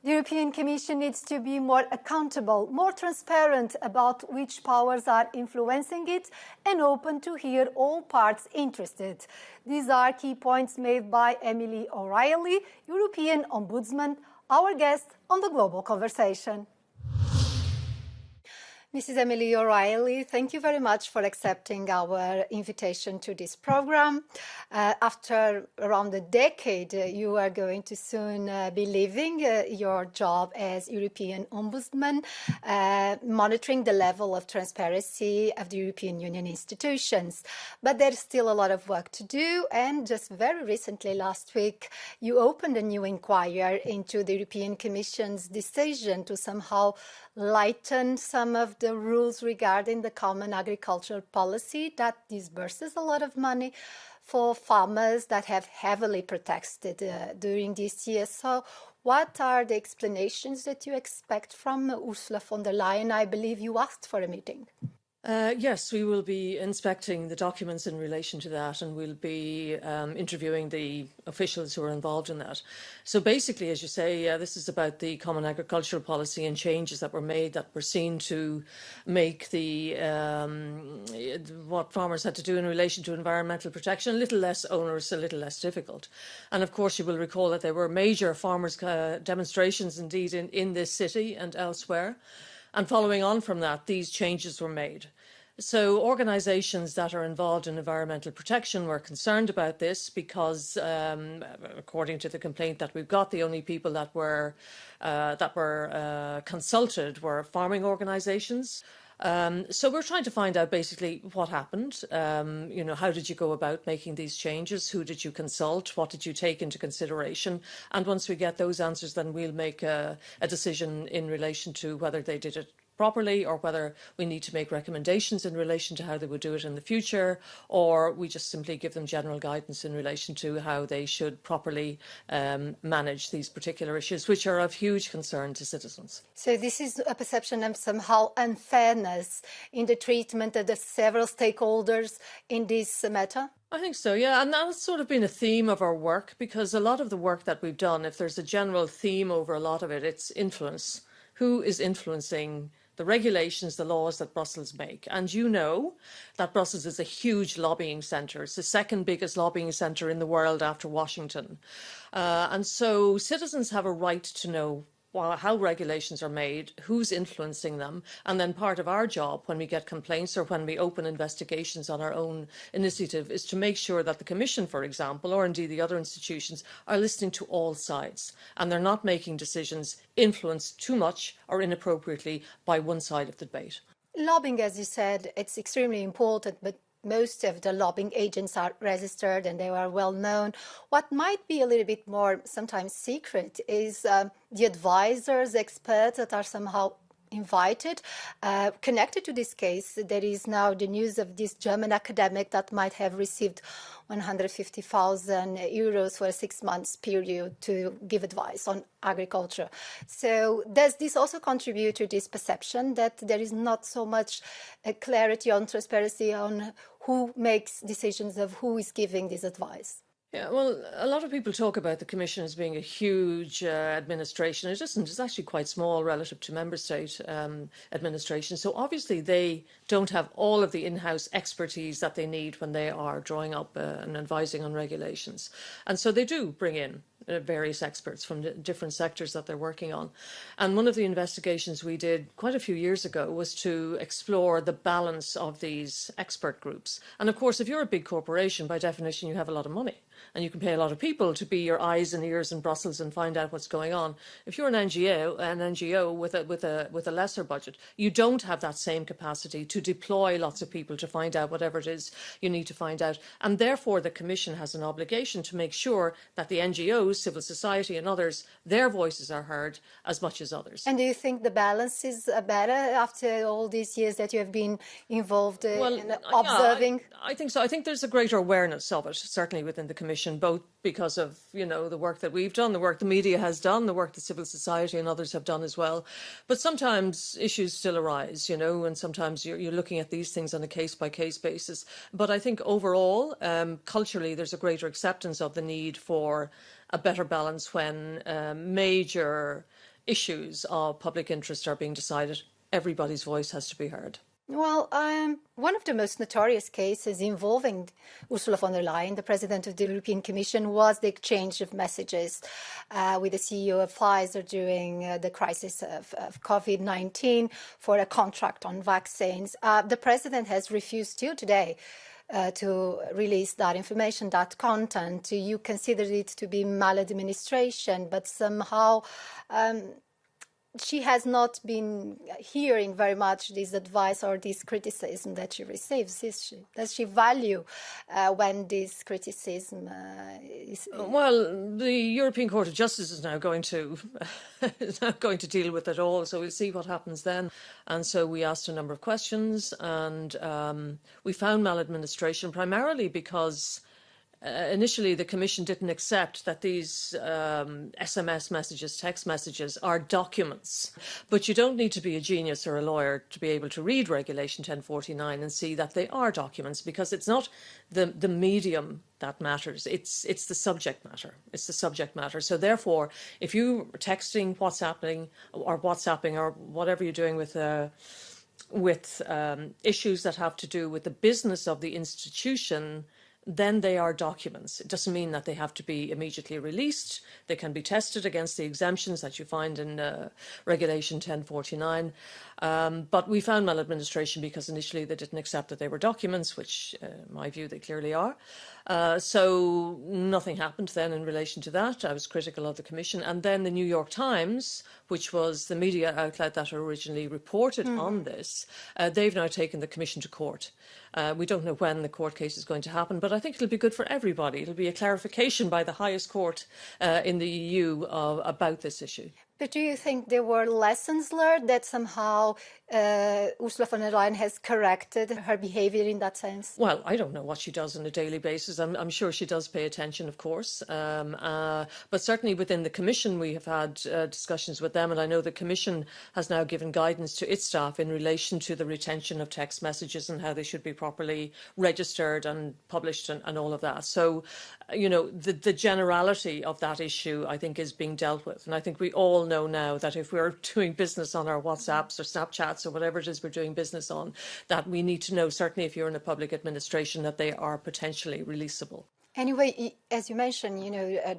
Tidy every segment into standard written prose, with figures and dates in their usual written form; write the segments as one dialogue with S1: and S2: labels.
S1: The European Commission needs to be more accountable, more transparent about which powers are influencing it, and open to hear all parts interested. These are key points made by Emily O'Reilly, European Ombudsman, our guest on the Global Conversation. Mrs. Emily O'Reilly, thank you very much for accepting our invitation to this program. After around a decade, you are going to soon be leaving your job as European Ombudsman, monitoring the level of transparency of the European Union institutions. But there's still a lot of work to do, and just very recently, last week, you opened a new inquiry into the European Commission's decision to somehow lighten some of the rules regarding the common agricultural policy that disburses a lot of money for farmers that have heavily protested during this year. So what are the explanations that you expect from Ursula von der Leyen? I believe you asked for a meeting.
S2: Yes, we will be inspecting the documents in relation to that, and we'll be interviewing the officials who are involved in that. So basically, as you say, this is about the common agricultural policy and changes that were made that were seen to make the what farmers had to do in relation to environmental protection a little less onerous, a little less difficult. And of course, you will recall that there were major farmers' demonstrations indeed in this city and elsewhere. And following on from that, these changes were made. So organisations that are involved in environmental protection were concerned about this because, according to the complaint that we've got, the only people that were consulted were farming organisations. So we're trying to find out basically what happened. How did you go about making these changes? Who did you consult? What did you take into consideration? And once we get those answers, then we'll make a decision in relation to whether they did it properly, or whether we need to make recommendations in relation to how they would do it in the future, or we just simply give them general guidance in relation to how they should properly manage these particular issues, which are of huge concern to citizens.
S1: So this is a perception of somehow unfairness in the treatment of the several stakeholders in this matter?
S2: I think so, yeah. And that's sort of been a theme of our work, because a lot of the work that we've done, if there's a general theme over a lot of it, it's influence. Who is influencing the regulations, the laws that Brussels make? And you know that Brussels is a huge lobbying centre. It's the second biggest lobbying centre in the world after Washington. And so citizens have a right to know how regulations are made, who's influencing them, and then part of our job when we get complaints or when we open investigations on our own initiative is to make sure that the Commission, for example, or indeed the other institutions, are listening to all sides and they're not making decisions influenced too much or inappropriately by one side of the debate.
S1: Lobbying, as you said, it's extremely important, but most of the lobbying agents are registered and they are well known. What might be a little bit more sometimes secret is the advisors, experts that are somehow invited. Connected to this case, there is now the news of this German academic that might have received 150,000 euros for a 6 months period to give advice on agriculture. So does this also contribute to this perception that there is not so much clarity on transparency on who makes decisions of who is giving this advice?
S2: Yeah, well, a lot of people talk about the Commission as being a huge administration. It isn't. It's actually quite small relative to member state administration. So obviously they don't have all of the in-house expertise that they need when they are drawing up and advising on regulations. And so they do bring in various experts from different sectors that they're working on. And one of the investigations we did quite a few years ago was to explore the balance of these expert groups. And of course, if you're a big corporation, by definition, you have a lot of money and you can pay a lot of people to be your eyes and ears in Brussels and find out what's going on. If you're an NGO with a lesser budget, you don't have that same capacity to deploy lots of people to find out whatever it is you need to find out. And therefore, the Commission has an obligation to make sure that the NGOs, civil society and others, their voices are heard as much as others.
S1: And do you think the balance is better after all these years that you have been involved in observing?
S2: Yeah, I think so. I think there's a greater awareness of it, certainly within the Commission, both because of, the work that we've done, the work the media has done, the work that civil society and others have done as well. But sometimes issues still arise, and sometimes you're looking at these things on a case-by-case basis. But I think overall, culturally, there's a greater acceptance of the need for a better balance when major issues of public interest are being decided, everybody's voice has to be heard.
S1: Well, one of the most notorious cases involving Ursula von der Leyen, the President of the European Commission, was the exchange of messages with the CEO of Pfizer during the crisis of COVID-19 for a contract on vaccines. The President has refused till today to release that information, that content. You consider it to be maladministration, but somehow she has not been hearing very much this advice or this criticism that she receives, is she? Does she value when this criticism is...
S2: Well, the European Court of Justice is now going to deal with it all, so we'll see what happens then. And so we asked a number of questions, and we found maladministration primarily because initially, the Commission didn't accept that these SMS messages, text messages, are documents. But you don't need to be a genius or a lawyer to be able to read Regulation 1049 and see that they are documents, because it's not the medium that matters. It's the subject matter. It's the subject matter. So therefore, if you're texting, WhatsApping or whatever you're doing with issues that have to do with the business of the institution, then they are documents. It doesn't mean that they have to be immediately released. They can be tested against the exemptions that you find in Regulation 1049. But we found maladministration because initially they didn't accept that they were documents, which, in my view, they clearly are. So nothing happened then in relation to that. I was critical of the Commission. And then the New York Times, which was the media outlet that originally reported on this, they've now taken the Commission to court. We don't know when the court case is going to happen, but I think it'll be good for everybody. It'll be a clarification by the highest court in the EU about this issue.
S1: But do you think there were lessons learned that somehow Ursula von der Leyen has corrected her behaviour in that sense?
S2: Well, I don't know what she does on a daily basis. I'm sure she does pay attention, of course. But certainly within the Commission, we have had discussions with them. And I know the Commission has now given guidance to its staff in relation to the retention of text messages and how they should be properly registered and published and all of that. So, you know, the generality of that issue, I think, is being dealt with. And I think we all know now that if we're doing business on our WhatsApps or Snapchats or whatever it is we're doing business on, that we need to know, certainly if you're in a public administration, that they are potentially releasable.
S1: Anyway, as you mentioned, you know,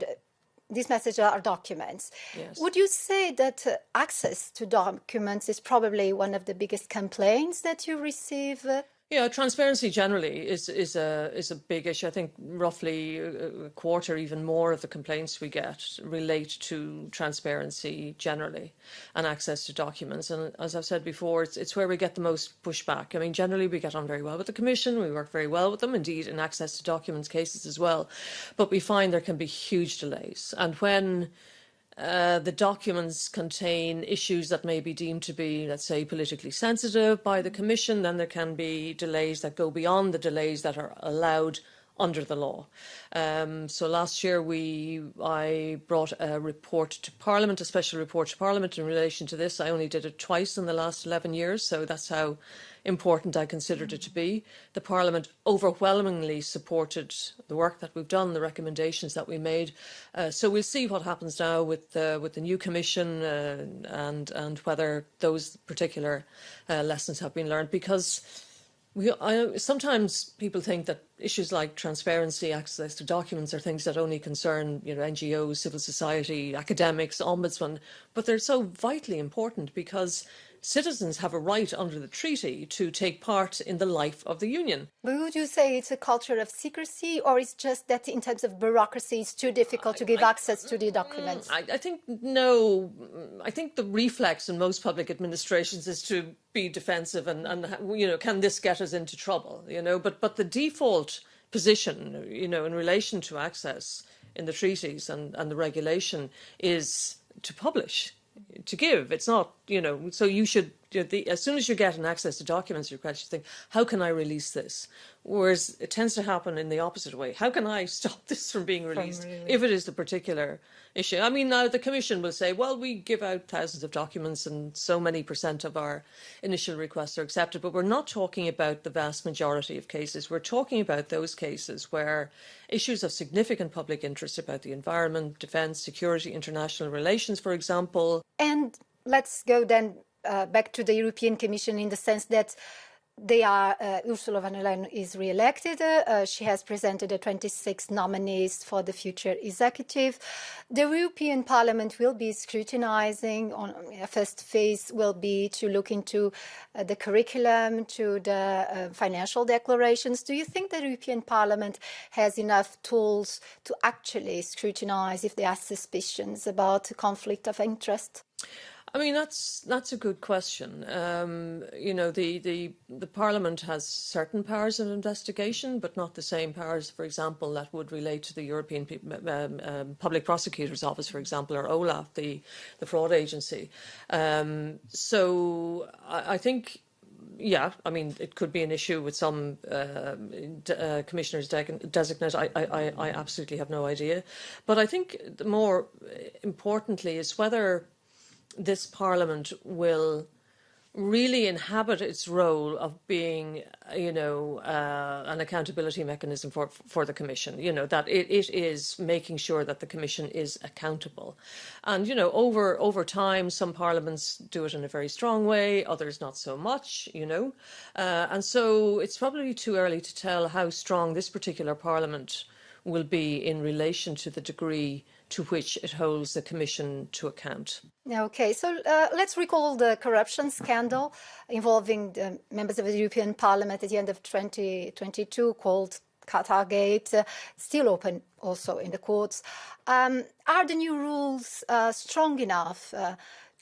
S1: these messages are documents.
S2: Yes.
S1: Would you say that access to documents is probably one of the biggest complaints that you receive?
S2: Yeah, transparency generally is a big issue. I think roughly a quarter, even more, of the complaints we get relate to transparency generally and access to documents. And as I've said before, it's where we get the most pushback. I mean, generally we get on very well with the Commission. We work very well with them, indeed, in access to documents cases as well. But we find there can be huge delays. And when the documents contain issues that may be deemed to be, let's say, politically sensitive by the Commission, then there can be delays that go beyond the delays that are allowed under the law. So last year I brought a report to Parliament, a special report to Parliament in relation to this. I only did it twice in the last 11 years, so that's how important I considered it to be. The Parliament overwhelmingly supported the work that we've done, the recommendations that we made. So we'll see what happens now with the new Commission and whether those particular lessons have been learned, because sometimes people think that issues like transparency, access to documents are things that only concern, you know, NGOs, civil society, academics, ombudsmen, but they're so vitally important because citizens have a right under the treaty to take part in the life of the Union.
S1: But would you say it's a culture of secrecy, or it's just that in terms of bureaucracy it's too difficult to give access to the documents?
S2: I think no. I think the reflex in most public administrations is to be defensive and you know, can this get us into trouble? You know, but the default position, you know, in relation to access in the treaties and the regulation is to publish, to give. It's not, you know, so you should as soon as you get an access to documents request, you think, how can I release this? Whereas it tends to happen in the opposite way. How can I stop this from being released if it is the particular issue? I mean, now the Commission will say, well, we give out thousands of documents and so many % of our initial requests are accepted, but we're not talking about the vast majority of cases. We're talking about those cases where issues of significant public interest about the environment, defence, security, international relations, for example.
S1: And let's go then back to the European Commission in the sense that Ursula von der Leyen is re-elected. She has presented the 26 nominees for the future executive. The European Parliament will be scrutinizing. On a first phase will be to look into the curriculum, to the financial declarations. Do you think the European Parliament has enough tools to actually scrutinize if there are suspicions about conflict of interest?
S2: I mean, that's a good question. The Parliament has certain powers of investigation, but not the same powers, for example, that would relate to the European Public Prosecutor's Office, for example, or OLAF, the fraud agency. So I think, yeah, I mean, it could be an issue with some commissioners designate. I absolutely have no idea. But I think more importantly is whether this Parliament will really inhabit its role of being, an accountability mechanism for the Commission, that it is making sure that the Commission is accountable. And, over time, some parliaments do it in a very strong way, others not so much, and so it's probably too early to tell how strong this particular Parliament will be in relation to the degree to which it holds the Commission to account.
S1: Okay, so let's recall the corruption scandal involving the members of the European Parliament at the end of 2022 called Qatargate, still open also in the courts. Are the new rules strong enough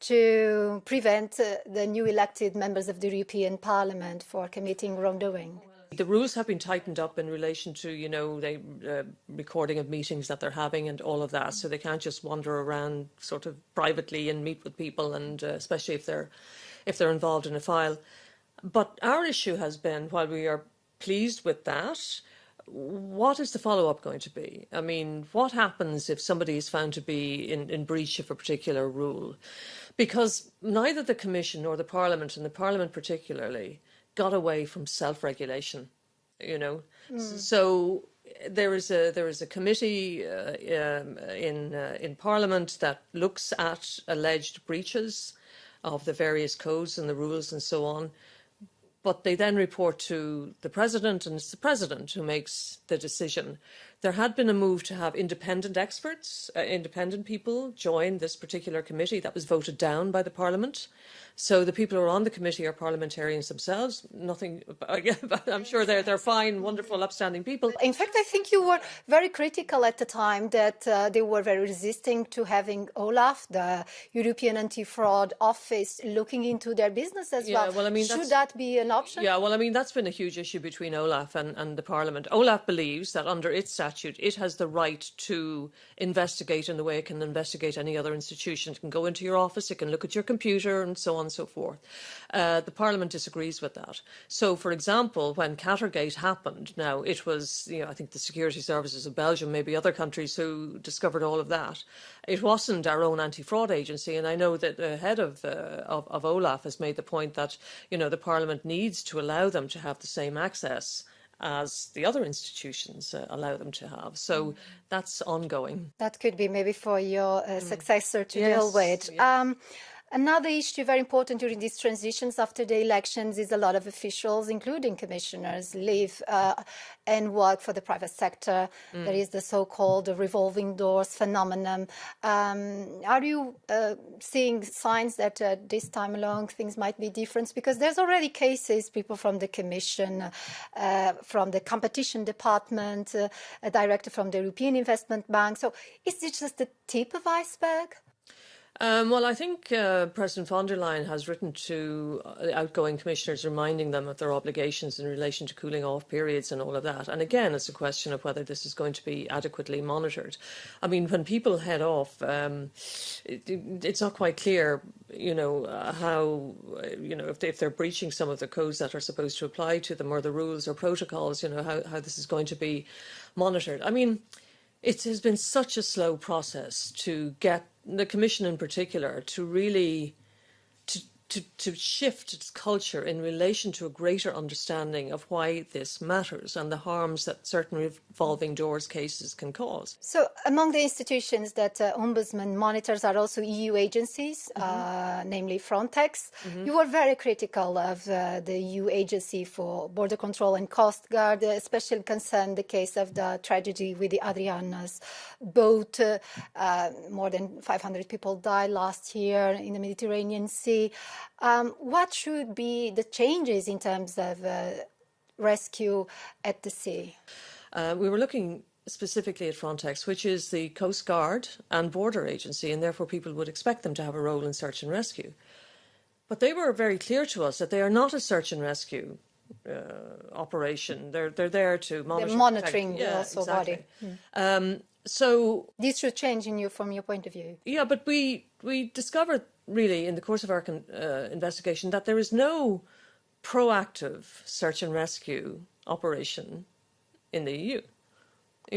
S1: to prevent the new elected members of the European Parliament for committing wrongdoing?
S2: The rules have been tightened up in relation to, recording of meetings that they're having and all of that. So they can't just wander around sort of privately and meet with people, and especially if they're involved in a file. But our issue has been, while we are pleased with that, what is the follow-up going to be? I mean, what happens if somebody is found to be in breach of a particular rule? Because neither the Commission nor the Parliament, and the Parliament particularly, got away from self-regulation, So there is a committee in Parliament that looks at alleged breaches of the various codes and the rules and so on. But they then report to the President, and it's the President who makes the decision. There had been a move to have independent experts, independent people join this particular committee. That was voted down by the Parliament. So the people who are on the committee are parliamentarians themselves. Nothing, I'm sure they're fine, wonderful, upstanding people.
S1: In fact, I think you were very critical at the time that they were very resisting to having OLAF, the European Anti-Fraud Office, looking into their business as well.
S2: Well, I mean,
S1: should that be an option?
S2: Yeah, well, I mean, that's been a huge issue between OLAF and the Parliament. OLAF believes that under its statute, it has the right to investigate in the way it can investigate any other institution. It can go into your office, it can look at your computer, and so on and so forth. The Parliament disagrees with that. So, for example, when Qatargate happened, now it was, I think the security services of Belgium, maybe other countries who discovered all of that. It wasn't our own anti-fraud agency, and I know that the head of OLAF has made the point that, the Parliament needs to allow them to have the same access as the other institutions allow them to have. So that's ongoing.
S1: That could be maybe for your successor to deal with. Yes. Another issue very important during these transitions after the elections is a lot of officials, including commissioners, leave and work for the private sector. There is the so-called Revolving Doors phenomenon. Are you seeing signs that this time along things might be different? Because there's already cases, people from the Commission, from the Competition Department, a director from the European Investment Bank. So is this just the tip of the iceberg?
S2: Well, I think President von der Leyen has written to outgoing commissioners reminding them of their obligations in relation to cooling off periods and all of that. And again, it's a question of whether this is going to be adequately monitored. I mean, when people head off, it's not quite clear, how, if they're breaching some of the codes that are supposed to apply to them, or the rules or protocols, how this is going to be monitored. I mean, it has been such a slow process to get the Commission in particular to really to shift its culture in relation to a greater understanding of why this matters and the harms that certain revolving doors cases can cause.
S1: So among the institutions that Ombudsman monitors are also EU agencies, namely Frontex. You were very critical of the EU Agency for Border Control and Coast Guard, especially concerned the case of the tragedy with the Adriana's boat. More than 500 people died last year in the Mediterranean Sea. What should be the changes in terms of rescue at the sea?
S2: We were looking specifically at Frontex, which is the Coast Guard and border agency, and therefore people would expect them to have a role in search and rescue. But they were very clear to us that they are not a search and rescue operation. They're there to monitor.
S1: They're monitoring
S2: the
S1: body.
S2: So
S1: this should change from your point of view.
S2: Yeah, but we discovered really in the course of our investigation that there is no proactive search and rescue operation in the EU.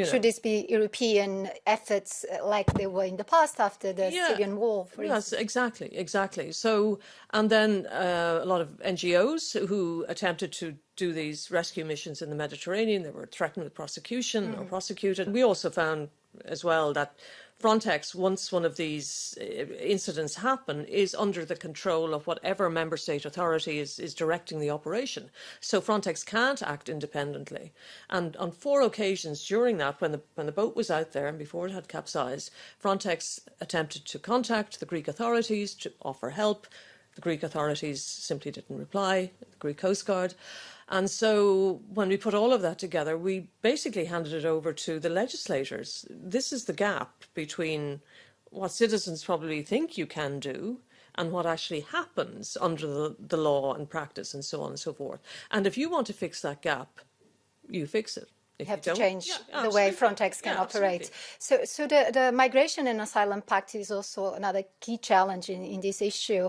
S1: Should this be European efforts like they were in the past after the Syrian war, for instance?
S2: Yes, exactly. So, and then a lot of NGOs who attempted to do these rescue missions in the Mediterranean, they were threatened with prosecution or prosecuted. We also found as well that Frontex, once one of these incidents happen, is under the control of whatever member state authority is directing the operation. So Frontex can't act independently. And on 4 occasions during that, when the boat was out there and before it had capsized, Frontex attempted to contact the Greek authorities to offer help. The Greek authorities simply didn't reply, the Greek Coast Guard. And so when we put all of that together, we basically handed it over to the legislators. This is the gap between what citizens probably think you can do and what actually happens under the law and practice and so on and so forth. And if you want to fix that gap, you fix it.
S1: You have to change the way Frontex can operate.
S2: Absolutely.
S1: So the Migration and Asylum Pact is also another key challenge in this issue.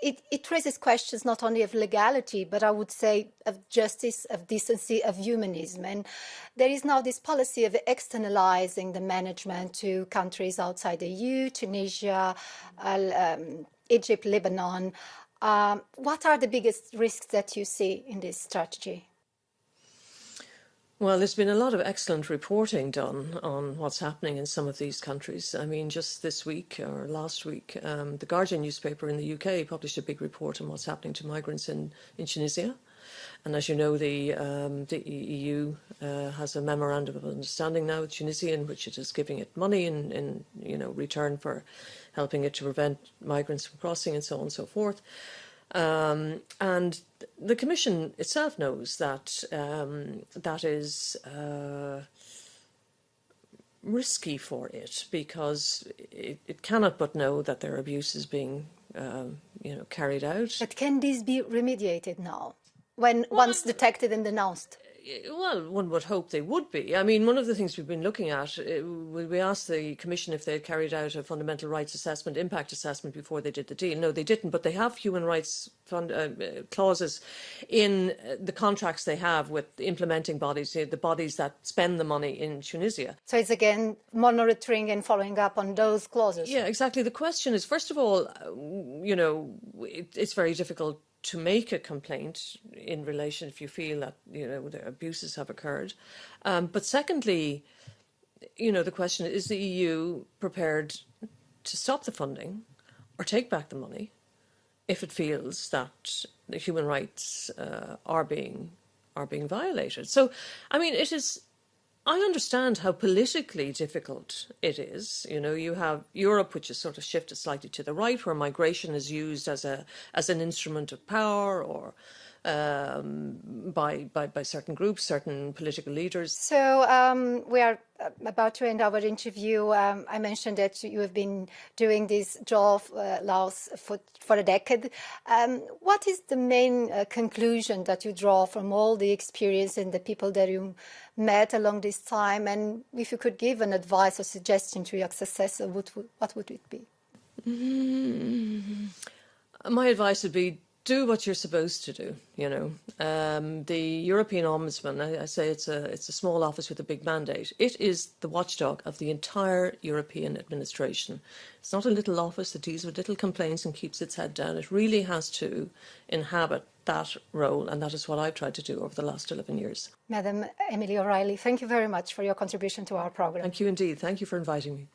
S1: It raises questions not only of legality, but I would say of justice, of decency, of humanism. And there is now this policy of externalizing the management to countries outside the EU, Tunisia, Egypt, Lebanon. What are the biggest risks that you see in this strategy?
S2: Well, there's been a lot of excellent reporting done on what's happening in some of these countries. I mean, just this week or last week, the Guardian newspaper in the UK published a big report on what's happening to migrants in Tunisia. And as you know, the EU has a memorandum of understanding now with Tunisia in which it is giving it money in return for helping it to prevent migrants from crossing and so on and so forth. And the Commission itself knows that that is risky for it because it cannot but know that there are abuses being carried out.
S1: But can this be remediated now, once detected and denounced?
S2: Well, one would hope they would be. I mean, one of the things we've been looking at, we asked the Commission if they had carried out a fundamental rights assessment, impact assessment before they did the deal. No, they didn't, but they have human rights clauses in the contracts they have with implementing bodies, the bodies that spend the money in Tunisia.
S1: So it's again monitoring and following up on those clauses.
S2: Yeah, exactly. The question is, first of all, it's very difficult to make a complaint in relation if you feel that the abuses have occurred. But secondly, the question is the EU prepared to stop the funding or take back the money if it feels that the human rights are being violated? So, I mean, I understand how politically difficult it is. You have Europe, which has sort of shifted slightly to the right, where migration is used as an instrument of power or by certain groups, certain political leaders.
S1: So we are about to end our interview. I mentioned that you have been doing this job, Laos, for a decade. What is the main conclusion that you draw from all the experience and the people that you met along this time? And if you could give an advice or suggestion to your successor, what would it be?
S2: My advice would be, do what you're supposed to do. The European Ombudsman, I say it's a small office with a big mandate. It is the watchdog of the entire European administration. It's not a little office that deals with little complaints and keeps its head down. It really has to inhabit that role, and that is what I've tried to do over the last 11 years.
S1: Madam Emily O'Reilly, thank you very much for your contribution to our program.
S2: Thank you indeed. Thank you for inviting me.